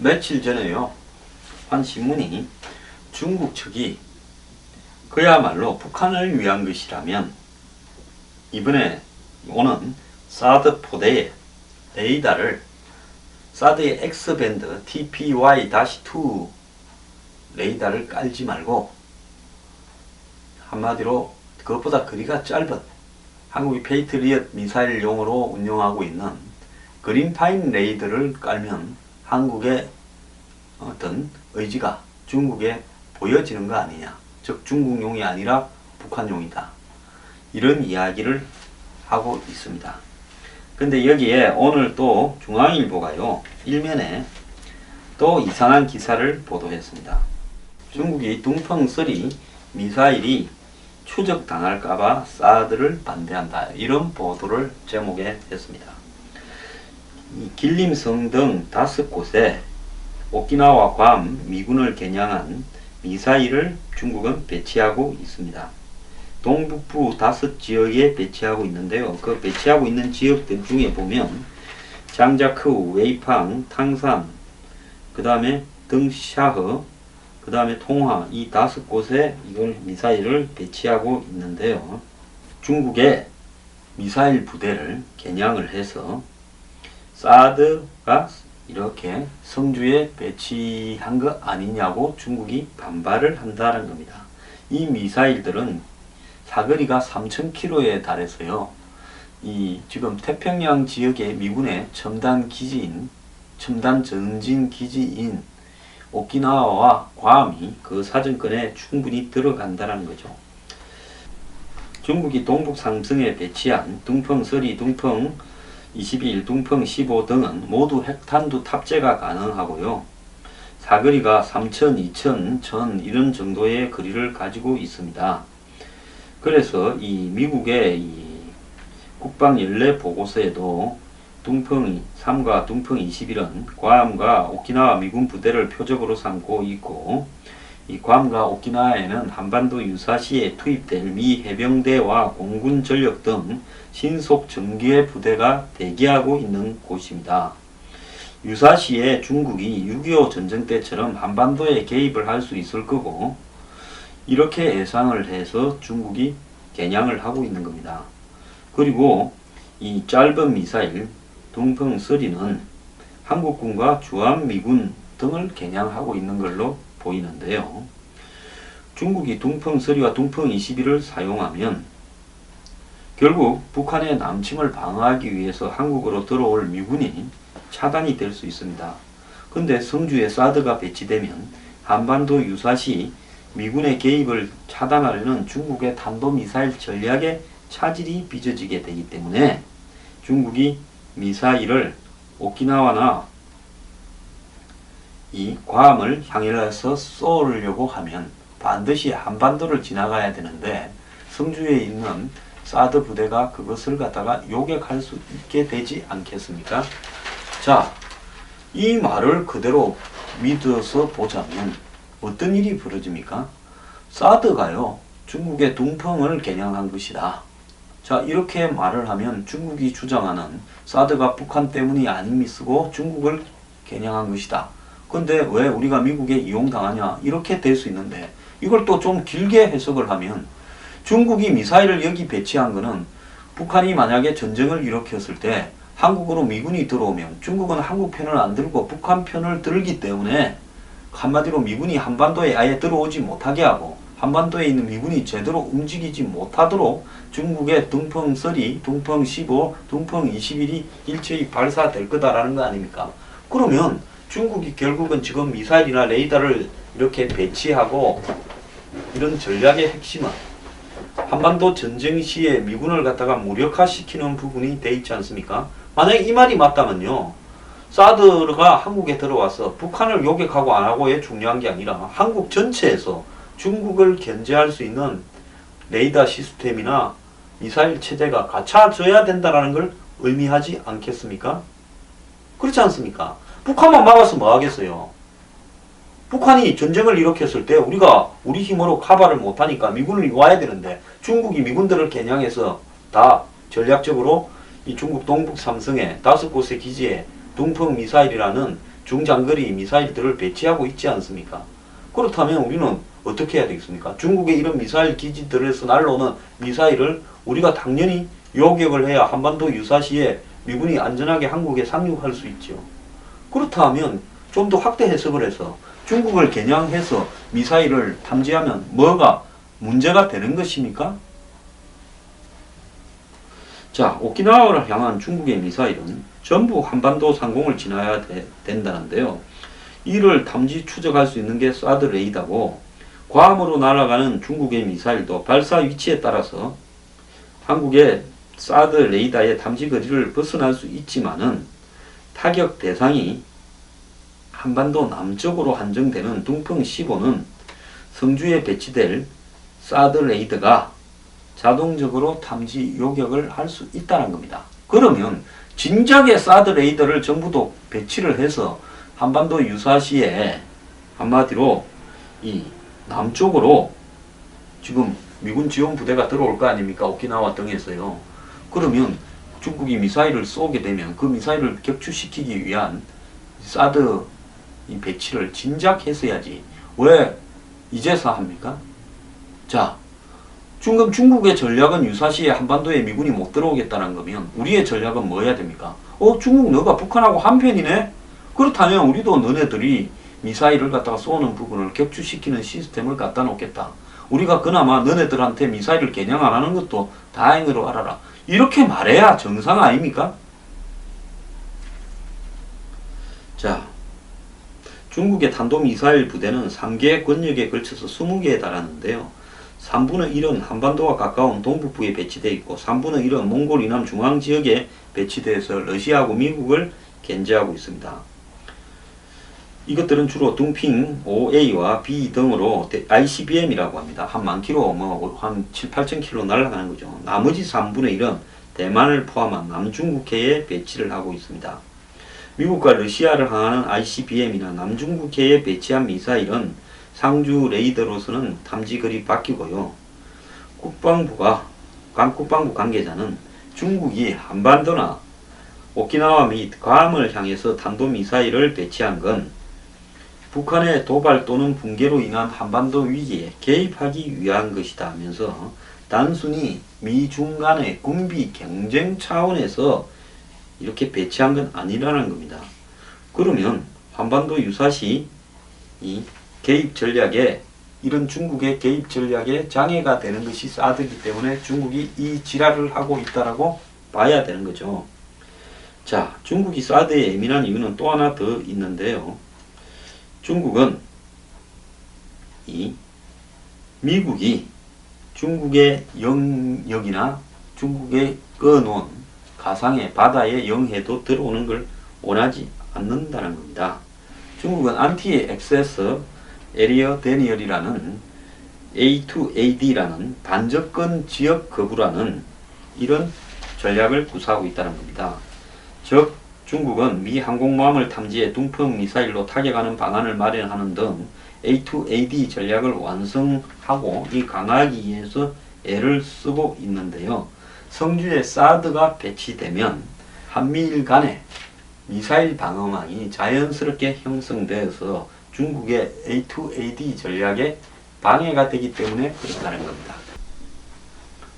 며칠 전에요, 한 신문이 중국 측이 그야말로 북한을 위한 것이라면 이번에 오는 사드 포대의 레이더를 사드의 X밴드 TPY-2 레이더를 깔지 말고 한마디로 그것보다 거리가 짧은 한국이 페이트리엇 미사일용으로 운용하고 있는 그린파인 레이더를 깔면 한국의 어떤 의지가 중국에 보여지는 거 아니냐, 즉 중국용이 아니라 북한용이다, 이런 이야기를 하고 있습니다. 근데 여기에 오늘 또 중앙일보가요, 일면에 또 이상한 기사를 보도했습니다. 중국이 둥펑3 미사일이 추적당할까봐 사드를 반대한다, 이런 보도를 제목에 했습니다. 길림성 등 5곳에 오키나와 괌 미군을 겨냥한 미사일을 중국은 배치하고 있습니다. 동북부 5지역에 배치하고 있는데요. 그 배치하고 있는 지역들 중에 보면 장자크, 웨이팡, 탕산, 그 다음에 등샤허, 그 다음에 통화, 이 5곳에 이걸 미사일을 배치하고 있는데요. 중국의 미사일 부대를 겨냥을 해서 사드가 이렇게 성주에 배치한 거 아니냐고 중국이 반발을 한다는 겁니다. 이 미사일들은 사거리가 3000km에 달해서요, 이 지금 태평양 지역의 미군의 첨단 기지인, 첨단 전진 기지인 오키나와와 괌이 그 사정권에 충분히 들어간다는 거죠. 중국이 동북 상승에 배치한 둥펑3, 둥펑 21, 둥펑 15 등은 모두 핵탄두 탑재가 가능하고요. 사거리가 3000, 2000, 1000 이런 정도의 거리를 가지고 있습니다. 그래서 이 미국의 이 국방 연례 보고서에도 둥펑 3과 둥펑 21은 괌과 오키나와 미군 부대를 표적으로 삼고 있고, 이 괌과 오키나와에는 한반도 유사시에 투입될 미 해병대와 공군 전력 등 신속 정규의 부대가 대기하고 있는 곳입니다. 유사시에 중국이 6.25 전쟁 때처럼 한반도에 개입을 할 수 있을 거고, 이렇게 예상을 해서 중국이 겨냥을 하고 있는 겁니다. 그리고 이 짧은 미사일 둥펑3는 한국군과 주한미군 등을 겨냥하고 있는 걸로 보이는데요. 중국이 둥펑3와 둥펑 21을 사용하면 결국 북한의 남침을 방어하기 위해서 한국으로 들어올 미군이 차단이 될 수 있습니다. 근데 성주에 사드가 배치되면 한반도 유사시 미군의 개입을 차단하려는 중국의 탄도미사일 전략에 차질이 빚어지게 되기 때문에 중국이 미사일을 오키나와나 이 괌을 향해서 쏘려고 하면 반드시 한반도를 지나가야 되는데 성주에 있는 사드 부대가 그것을 갖다가 요격할 수 있게 되지 않겠습니까? 자, 이 말을 그대로 믿어서 보자면 어떤 일이 벌어집니까? 사드가요, 중국의 둥펑을 겨냥한 것이다. 자, 이렇게 말을 하면 중국이 주장하는 사드가 북한 때문이 아님이 쓰고 중국을 겨냥한 것이다. 근데 왜 우리가 미국에 이용당하냐, 이렇게 될 수 있는데, 이걸 또 좀 길게 해석을 하면 중국이 미사일을 여기 배치한 거는 북한이 만약에 전쟁을 일으켰을 때 한국으로 미군이 들어오면 중국은 한국 편을 안 들고 북한 편을 들기 때문에 한마디로 미군이 한반도에 아예 들어오지 못하게 하고 한반도에 있는 미군이 제대로 움직이지 못하도록 중국의 둥펑3, 둥펑 15, 둥펑 21이 일체히 발사될 거다라는 거 아닙니까? 그러면 중국이 결국은 지금 미사일이나 레이더를 이렇게 배치하고 이런 전략의 핵심은 한반도 전쟁 시에 미군을 갖다가 무력화시키는 부분이 돼 있지 않습니까? 만약에 이 말이 맞다면요, 사드가 한국에 들어와서 북한을 요격하고 안 하고에 중요한 게 아니라 한국 전체에서 중국을 견제할 수 있는 레이더 시스템이나 미사일 체제가 갖춰져야 된다는 걸 의미하지 않겠습니까? 그렇지 않습니까? 북한만 막아서 뭐 하겠어요? 북한이 전쟁을 일으켰을 때 우리가 우리 힘으로 카바를 못하니까 미군이 와야 되는데 중국이 미군들을 겨냥해서 다 전략적으로 이 중국 동북 삼성의 5곳의 기지에 둥펑 미사일이라는 중장거리 미사일들을 배치하고 있지 않습니까? 그렇다면 우리는 어떻게 해야 되겠습니까? 중국의 이런 미사일 기지들에서 날라오는 미사일을 우리가 당연히 요격을 해야 한반도 유사시에 미군이 안전하게 한국에 상륙할 수 있죠. 그렇다면 좀 더 확대 해석을 해서 중국을 겨냥해서 미사일을 탐지하면 뭐가 문제가 되는 것입니까? 자, 오키나와를 향한 중국의 미사일은 전부 한반도 상공을 지나야 된다는데요. 이를 탐지 추적할 수 있는 게 사드 레이더고, 괌으로 날아가는 중국의 미사일도 발사 위치에 따라서 한국의 사드 레이더의 탐지 거리를 벗어날 수 있지만은 타격 대상이 한반도 남쪽으로 한정되는 둥펑 15는 성주에 배치될 사드 레이더가 자동적으로 탐지 요격을 할 수 있다는 겁니다. 그러면 진작에 사드 레이더를 정부도 배치를 해서 한반도 유사시에 한마디로 이 남쪽으로 지금 미군 지원 부대가 들어올 거 아닙니까? 오키나와 등에서요. 그러면 중국이 미사일을 쏘게 되면 그 미사일을 격추시키기 위한 사드 이 배치를 진작 했어야지. 왜 이제서 합니까? 자, 지금 중국의 전략은 유사시에 한반도에 미군이 못 들어오겠다는 거면 우리의 전략은 뭐 해야 됩니까? 중국 너가 북한하고 한편이네? 그렇다면 우리도 너네들이 미사일을 갖다가 쏘는 부분을 격추시키는 시스템을 갖다 놓겠다. 우리가 그나마 너네들한테 미사일을 겨냥 안 하는 것도 다행으로 알아라. 이렇게 말해야 정상 아닙니까? 자, 중국의 탄도미사일 부대는 3개 권역에 걸쳐서 20개에 달하는데요. 3분의 1은 한반도와 가까운 동북부에 배치되어 있고 3분의 1은 몽골 이남 중앙 지역에 배치되어서 러시아하고 미국을 견제하고 있습니다. 이것들은 주로 둥핑, OA와 B 등으로 ICBM이라고 합니다. 한 10,000km, 한 7,000~8,000km 날아가는 거죠. 나머지 3분의 1은 대만을 포함한 남중국해에 배치를 하고 있습니다. 미국과 러시아를 향하는 ICBM이나 남중국해에 배치한 미사일은 상주 레이더로서는 탐지거리 바뀌고요. 국방부 관계자는 중국이 한반도나 오키나와 및 괌을 향해서 탄도미사일을 배치한 건 북한의 도발 또는 붕괴로 인한 한반도 위기에 개입하기 위한 것이다 하면서 단순히 미중 간의 군비 경쟁 차원에서 이렇게 배치한 건 아니라는 겁니다. 그러면 한반도 유사시 이 개입 전략에 이런 중국의 개입 전략에 장애가 되는 것이 사드이기 때문에 중국이 이 지랄을 하고 있다라고 봐야 되는 거죠. 자, 중국이 사드에 예민한 이유는 또 하나 더 있는데요. 중국은 이 미국이 중국의 영역이나 중국의 꺼놓은 가상의 바다의 영해도 들어오는 걸 원하지 않는다는 겁니다. 중국은 안티-액세스 에리어 데니얼이라는 A2AD라는 반접근 지역 거부라는 이런 전략을 구사하고 있다는 겁니다. 즉 중국은 미 항공모함을 탐지해 둥펑 미사일로 타격하는 방안을 마련하는 등 A2AD 전략을 완성하고 이 강화하기 위해서 애를 쓰고 있는데요. 성주에 사드가 배치되면 한미일 간의 미사일 방어망이 자연스럽게 형성되어서 중국의 A2AD 전략에 방해가 되기 때문에 그렇다는 겁니다.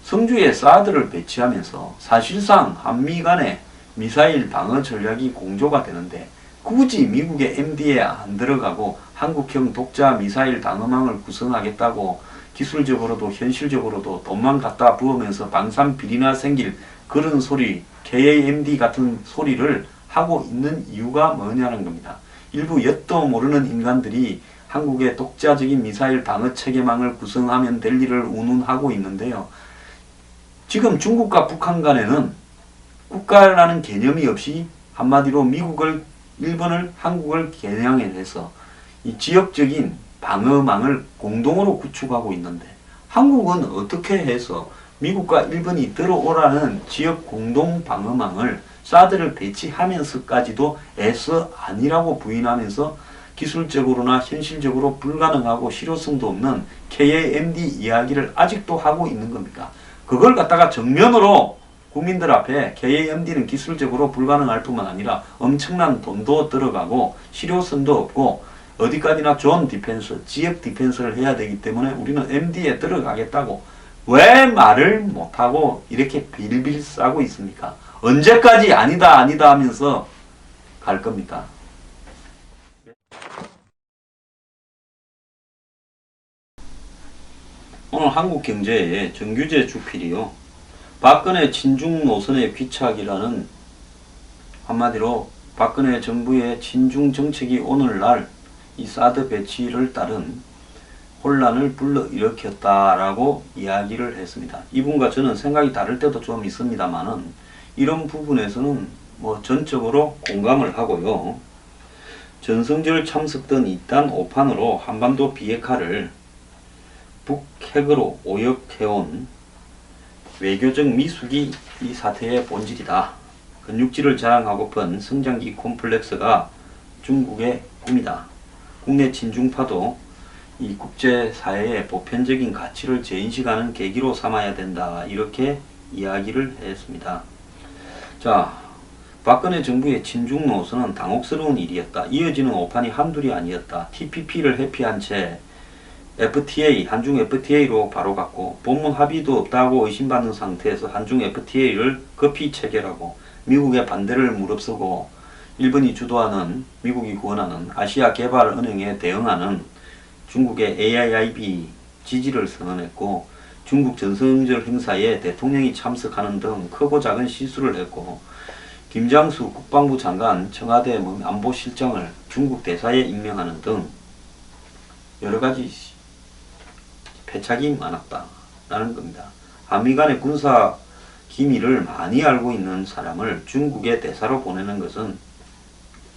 성주에 사드를 배치하면서 사실상 한미 간의 미사일 방어 전략이 공조가 되는데 굳이 미국의 MD에 안 들어가고 한국형 독자 미사일 방어망을 구성하겠다고 기술적으로도 현실적으로도 돈만 갖다 부으면서 방산 비리나 생길 그런 소리, KAMD 같은 소리를 하고 있는 이유가 뭐냐는 겁니다. 일부 엿도 모르는 인간들이 한국의 독자적인 미사일 방어 체계망을 구성하면 될 일을 운운하고 있는데요. 지금 중국과 북한 간에는 국가라는 개념이 없이 한마디로 미국을, 일본을, 한국을 겨냥해서 이 지역적인 방어망을 공동으로 구축하고 있는데 한국은 어떻게 해서 미국과 일본이 들어오라는 지역 공동 방어망을 사드를 배치하면서까지도 애써 아니라고 부인하면서 기술적으로나 현실적으로 불가능하고 실효성도 없는 KAMD 이야기를 아직도 하고 있는 겁니까? 그걸 갖다가 정면으로 국민들 앞에 KAMD는 기술적으로 불가능할 뿐만 아니라 엄청난 돈도 들어가고 실효성도 없고 어디까지나 존 디펜스, 지역 디펜스를 해야 되기 때문에 우리는 MD에 들어가겠다고 왜 말을 못하고 이렇게 빌빌 싸고 있습니까? 언제까지 아니다 아니다 하면서 갈 겁니까? 오늘 한국 경제의 정규재 주필이요. 박근혜 친중 노선의 귀착이라는 한마디로 박근혜 정부의 친중 정책이 오늘날 이 사드 배치를 따른 혼란을 불러일으켰다라고 이야기를 했습니다. 이분과 저는 생각이 다를 때도 좀 있습니다만은 이런 부분에서는 뭐 전적으로 공감을 하고요. 전성절 참석 등 이딴 오판으로 한반도 비핵화를 북핵으로 오역해온 외교적 미숙이 이 사태의 본질이다. 근육질을 자랑하고픈 성장기 콤플렉스가 중국의 꿈이다. 국내 친중파도 이 국제사회의 보편적인 가치를 재인식하는 계기로 삼아야 된다. 이렇게 이야기를 했습니다. 자, 박근혜 정부의 친중 노선은 당혹스러운 일이었다. 이어지는 오판이 한둘이 아니었다. TPP를 회피한 채 FTA, 한중 FTA로 바로 갔고 본문 합의도 없다고 의심받는 상태에서 한중 FTA를 급히 체결하고 미국의 반대를 무릅쓰고 일본이 주도하는 미국이 구원하는 아시아개발은행에 대응하는 중국의 AIIB 지지를 선언했고 중국 전성절 행사에 대통령이 참석하는 등 크고 작은 실수를 했고 김장수 국방부 장관 청와대 안보실장을 중국 대사에 임명하는 등 여러가지 패착이 많았다라는 겁니다. 한미 간의 군사 기밀을 많이 알고 있는 사람을 중국의 대사로 보내는 것은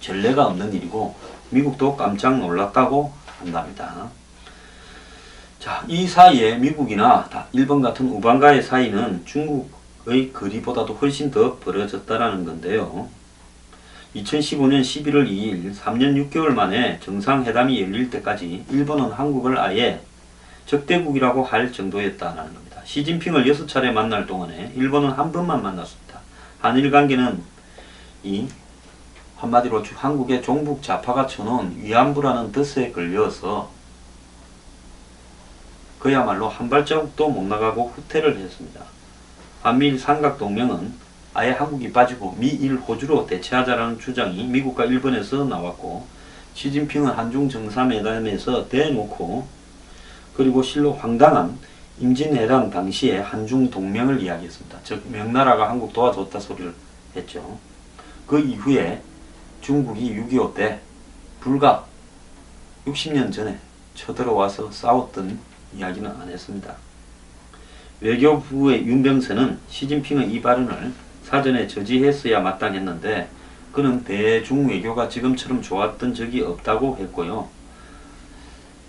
전례가 없는 일이고 미국도 깜짝 놀랐다고 한답니다. 자, 이 사이에 미국이나 일본 같은 우방과의 사이는 중국의 거리보다도 훨씬 더 벌어졌다라는 건데요. 2015년 11월 2일 3년 6개월 만에 정상회담이 열릴 때까지 일본은 한국을 아예 적대국이라고 할 정도였다는 겁니다. 시진핑을 6차례 만날 동안에 일본은 한 번만 만났습니다. 한일 관계는 이 한마디로 한국의 종북 좌파가 쳐놓은 위안부라는 덫에 걸려서 그야말로 한 발자국도 못 나가고 후퇴를 했습니다. 한미일 삼각동맹은 아예 한국이 빠지고 미일 호주로 대체하자라는 주장이 미국과 일본에서 나왔고 시진핑은 한중 정상회담에서 대놓고 그리고 실로 황당한 임진회담 당시에 한중 동맹을 이야기했습니다. 즉 명나라가 한국 도와줬다 소리를 했죠. 그 이후에 중국이 6.25 때 불과 60년 전에 쳐들어와서 싸웠던 이야기는 안 했습니다. 외교부의 윤병세는 시진핑의 이 발언을 사전에 저지했어야 마땅했는데 그는 대중 외교가 지금처럼 좋았던 적이 없다고 했고요.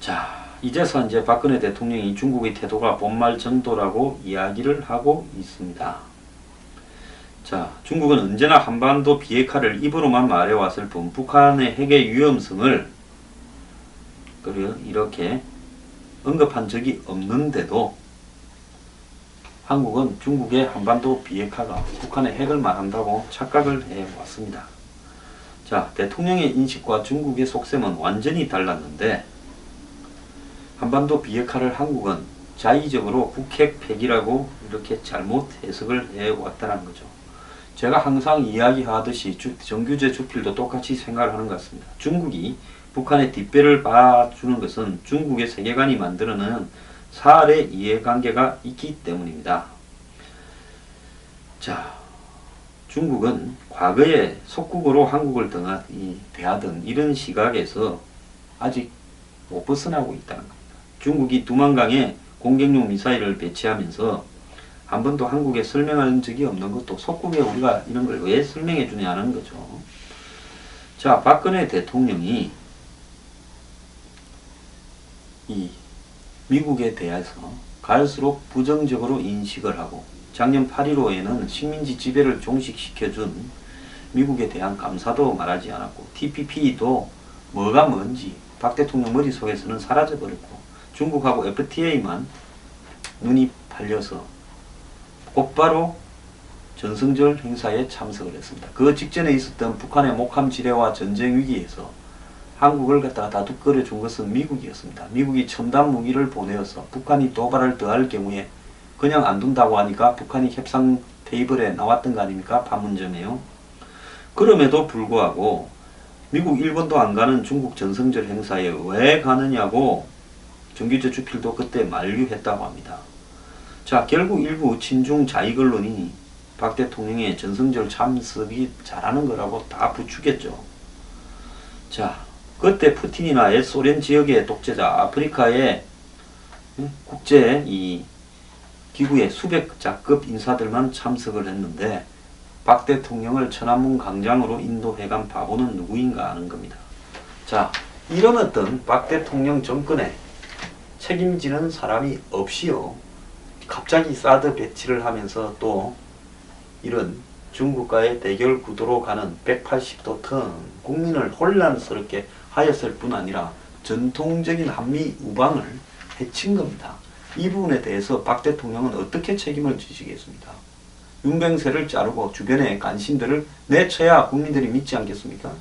자, 이제서 이제 박근혜 대통령이 중국의 태도가 본말 정도라고 이야기를 하고 있습니다. 자, 중국은 언제나 한반도 비핵화를 입으로만 말해왔을 뿐 북한의 핵의 위험성을 이렇게 언급한 적이 없는데도 한국은 중국의 한반도 비핵화가 북한의 핵을 말한다고 착각을 해왔습니다. 자, 대통령의 인식과 중국의 속셈은 완전히 달랐는데 한반도 비핵화를 한국은 자의적으로 북핵 폐기라고 이렇게 잘못 해석을 해왔다는 거죠. 제가 항상 이야기하듯이 정규재 주필도 똑같이 생각을 하는 것 같습니다. 중국이 북한의 뒷배를 봐주는 것은 중국의 세계관이 만들어내는 사활의 이해관계가 있기 때문입니다. 자, 중국은 과거에 속국으로 한국을 대하던 이런 시각에서 아직 못 벗어나고 있다는 겁니다. 중국이 두만강에 공격용 미사일을 배치하면서 한 번도 한국에 설명한 적이 없는 것도 속국에 우리가 이런 걸 왜 설명해 주냐는 거죠. 자, 박근혜 대통령이 이 미국에 대해서 갈수록 부정적으로 인식을 하고 작년 8.15에는 식민지 지배를 종식시켜준 미국에 대한 감사도 말하지 않았고 TPP도 뭐가 뭔지 박 대통령 머릿속에서는 사라져버렸고 중국하고 FTA만 눈이 팔려서 곧바로 전승절 행사에 참석을 했습니다. 그 직전에 있었던 북한의 목함 지뢰와 전쟁 위기에서 한국을 갖다가 다독거려 준 것은 미국이었습니다. 미국이 첨단 무기를 보내어서 북한이 도발을 더할 경우에 그냥 안 둔다고 하니까 북한이 협상 테이블에 나왔던 거 아닙니까? 판문점에요. 그럼에도 불구하고 미국, 일본도 안 가는 중국 전승절 행사에 왜 가느냐고 정규저축필도 그때 만류했다고 합니다. 자, 결국 일부 친중 자익 언론이 박 대통령의 전승절 참석이 잘하는 거라고 다 부추겼죠. 자, 그때 푸틴이나 소련 지역의 독재자, 아프리카의 국제 이 기구의 수백자급 인사들만 참석을 했는데 박 대통령을 천안문 광장으로 인도해간 바보는 누구인가 하는 겁니다. 자, 이런 어떤 박 대통령 정권에 책임지는 사람이 없이요, 갑자기 사드 배치를 하면서 또 이런 중국과의 대결 구도로 가는 180도 턴 국민을 혼란스럽게 하였을 뿐 아니라 전통적인 한미 우방을 해친 겁니다. 이 부분에 대해서 박 대통령은 어떻게 책임을 지시겠습니까? 윤병세를 자르고 주변의 간신들을 내쳐야 국민들이 믿지 않겠습니까?